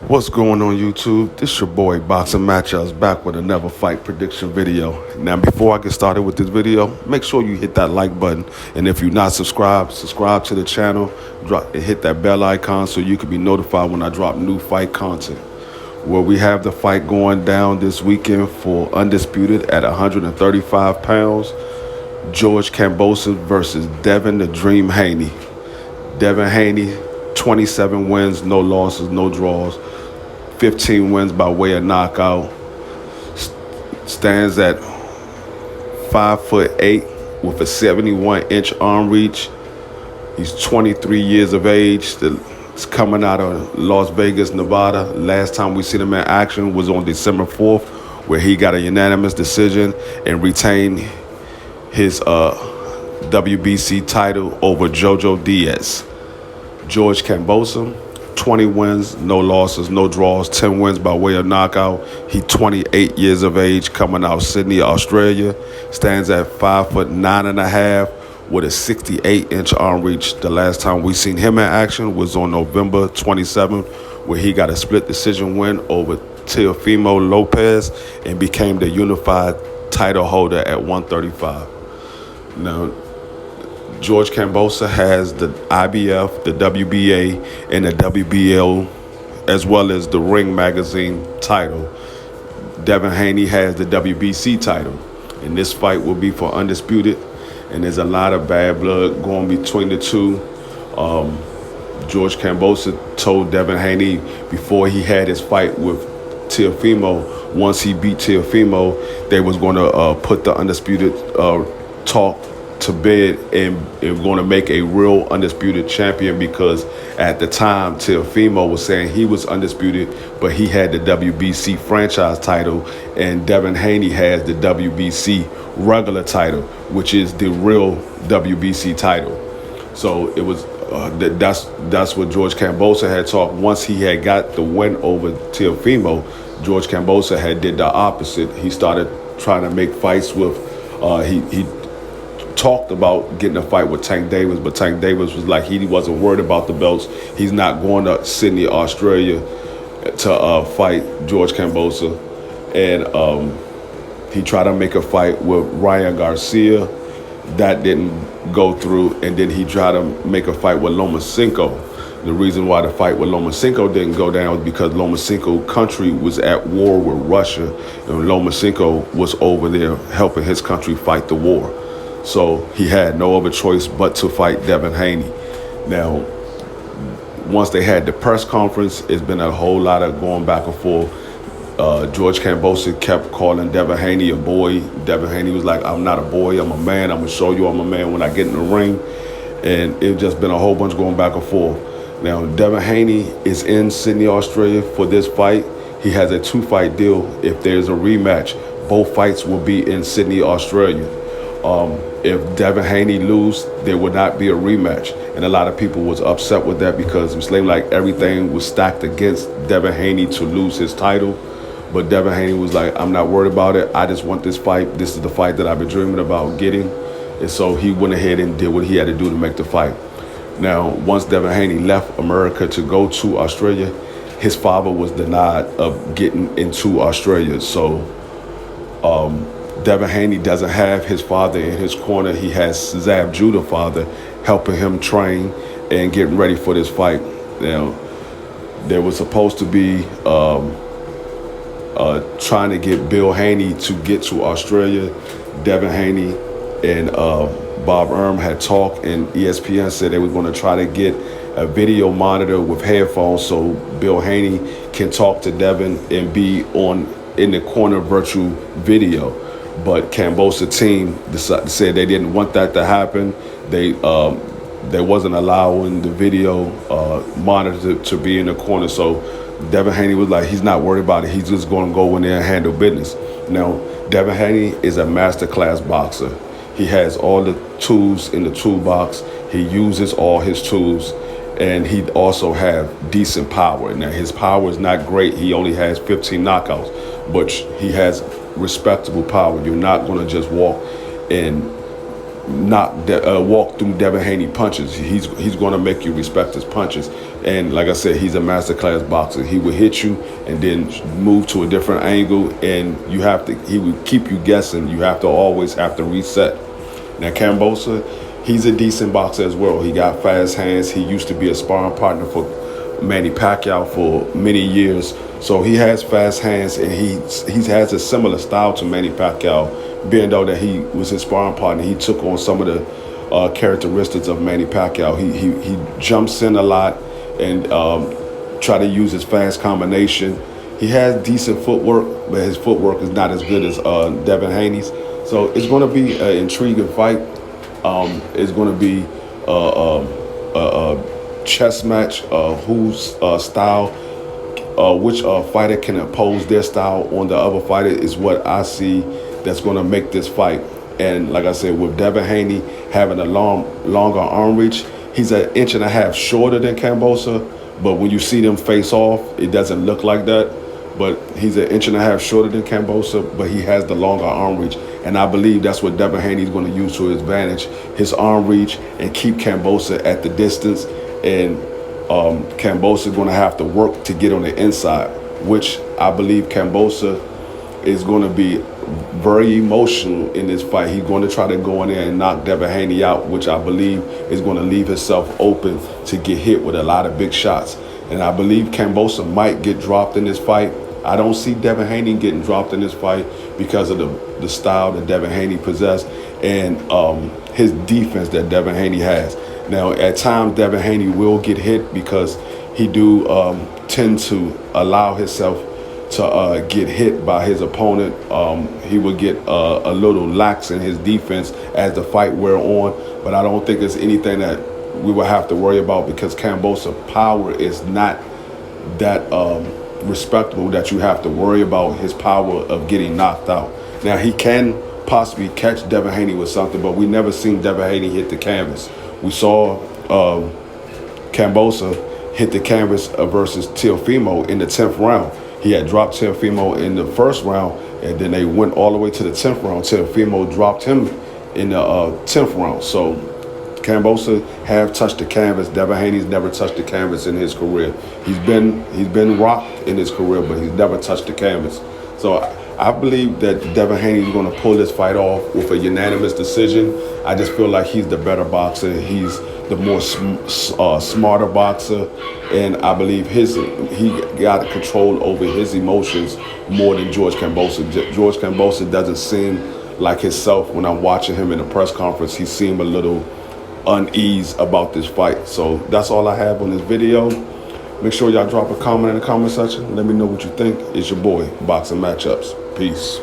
What's going on YouTube? This your boy Boxing Matchups back with another fight prediction video. Now before I get started with this video, make sure you hit that like button. And if you're not subscribed, subscribe to the channel, and hit that bell icon so you can be notified when I drop new fight content. Well, we have the fight going down this weekend for Undisputed at 135 pounds. George Kambosos versus Devin the Dream Haney. Devin Haney, 27 wins, no losses, no draws. 15 wins by way of knockout. Stands at 5'8" with a 71-inch arm reach. He's 23 years of age. He's coming out of Las Vegas, Nevada. Last time we seen him in action was on December 4th, where he got a unanimous decision and retained his WBC title over Jojo Diaz. George Kambosos, 20 wins, no losses, no draws, 10 wins by way of knockout. He's 28 years of age, coming out of Sydney, Australia. Stands at 5'9.5" with a 68-inch arm reach. The last time we seen him in action was on November 27th, where he got a split decision win over Teofimo Lopez and became the unified title holder at 135. Now, George Kambosos has the IBF, the WBA, and the WBO, as well as the Ring Magazine title. Devin Haney has the WBC title. And this fight will be for Undisputed. And there's a lot of bad blood going between the two. George Kambosos told Devin Haney before he had his fight with Teofimo, once he beat Teofimo, they was going to put the Undisputed talk to bed and going to make a real undisputed champion, because at the time Teofimo was saying he was undisputed, but he had the WBC franchise title, and Devin Haney has the WBC regular title, which is the real WBC title. So it was that's what George Kambosos had talked. Once he had got the win over Teofimo, George Kambosos had did the opposite. He started trying to make fights with he talked about getting a fight with Tank Davis, but Tank Davis was like, he wasn't worried about the belts. He's not going to Sydney, Australia to fight George Kambosos. And he tried to make a fight with Ryan Garcia. That didn't go through. And then he tried to make a fight with Lomachenko. The reason why the fight with Lomachenko didn't go down was because Lomachenko country was at war with Russia, and Lomachenko was over there helping his country fight the war. So he had no other choice but to fight Devin Haney. Now, once they had the press conference, it's been a whole lot of going back and forth. George Kambosos kept calling Devin Haney a boy. Devin Haney was like, I'm not a boy, I'm a man. I'm going to show you I'm a man when I get in the ring. And it's just been a whole bunch going back and forth. Now, Devin Haney is in Sydney, Australia for this fight. He has a 2-fight deal. If there's a rematch, both fights will be in Sydney, Australia. If Devin Haney lose, there would not be a rematch. And a lot of people was upset with that, because it seemed like everything was stacked against Devin Haney to lose his title. But Devin Haney was like, I'm not worried about it. I just want this fight. This is the fight that I've been dreaming about getting. And so he went ahead and did what he had to do to make the fight. Now, once Devin Haney left America to go to Australia, his father was denied of getting into Australia. So Devin Haney doesn't have his father in his corner. He has Zab Judah father helping him train and getting ready for this fight. Now, there was supposed to be trying to get Bill Haney to get to Australia. Devin Haney and Bob Erm had talked, and ESPN said they were going to try to get a video monitor with headphones so Bill Haney can talk to Devin and be in the corner virtual video. But Kambosos team said they didn't want that to happen. They wasn't allowing the video monitor to be in the corner. So Devin Haney was like, he's not worried about it. He's just going to go in there and handle business. Now, Devin Haney is a masterclass boxer. He has all the tools in the toolbox. He uses all his tools, and he also have decent power. Now, his power is not great. He only has 15 knockouts, but he has respectable power. You're not going to just walk and walk through Devin Haney punches. He's going to make you respect his punches. And like I said, he's a masterclass boxer. He will hit you and then move to a different angle, and he will keep you guessing. You always have to reset. Now Kambosos, he's a decent boxer as well. He got fast hands. He used to be a sparring partner for Manny Pacquiao for many years. So he has fast hands, and he has a similar style to Manny Pacquiao, being though that he was his sparring partner. He took on some of the characteristics of Manny Pacquiao. He jumps in a lot and try to use his fast combination. He has decent footwork, but his footwork is not as good as Devin Haney's. So it's going to be an intriguing fight. It's going to be a chess match. Whose style, which fighter can impose their style on the other fighter is what I see that's going to make this fight. And like I said, with Devin Haney having a longer arm reach, he's 1.5 inches shorter than Kambosos. But when you see them face off, it doesn't look like that. But he's 1.5 inches shorter than Kambosos, but he has the longer arm reach. And I believe that's what Devin Haney is going to use to his advantage, his arm reach, and keep Kambosos at the distance. And Kambosos is going to have to work to get on the inside, which I believe Kambosos is going to be very emotional in this fight. He's going to try to go in there and knock Devin Haney out, which I believe is going to leave himself open to get hit with a lot of big shots. And I believe Kambosos might get dropped in this fight. I don't see Devin Haney getting dropped in this fight because of the style that Devin Haney possesses and his defense that Devin Haney has. Now, at times, Devin Haney will get hit because he do tend to allow himself to get hit by his opponent. He will get a little lax in his defense as the fight wear on, but I don't think it's anything that we will have to worry about because Kambosos' power is not that respectable that you have to worry about his power of getting knocked out. Now, he can possibly catch Devin Haney with something, but we never seen Devin Haney hit the canvas. We saw Kambosos hit the canvas versus Teofimo in the 10th round. He had dropped Teofimo in the first round, and then they went all the way to the 10th round. Teofimo dropped him in the 10th round. So Kambosos have touched the canvas. Devin Haney's never touched the canvas in his career. He's been rocked in his career, but he's never touched the canvas. So I believe that Devin Haney is going to pull this fight off with a unanimous decision. I just feel like he's the better boxer. He's the more smarter boxer, and I believe he got control over his emotions more than George Kambosos. George Kambosos doesn't seem like himself when I'm watching him in a press conference. He seemed a little unease about this fight. So that's all I have on this video. Make sure y'all drop a comment in the comment section. Let me know what you think. It's your boy, Boxing Matchups. Peace.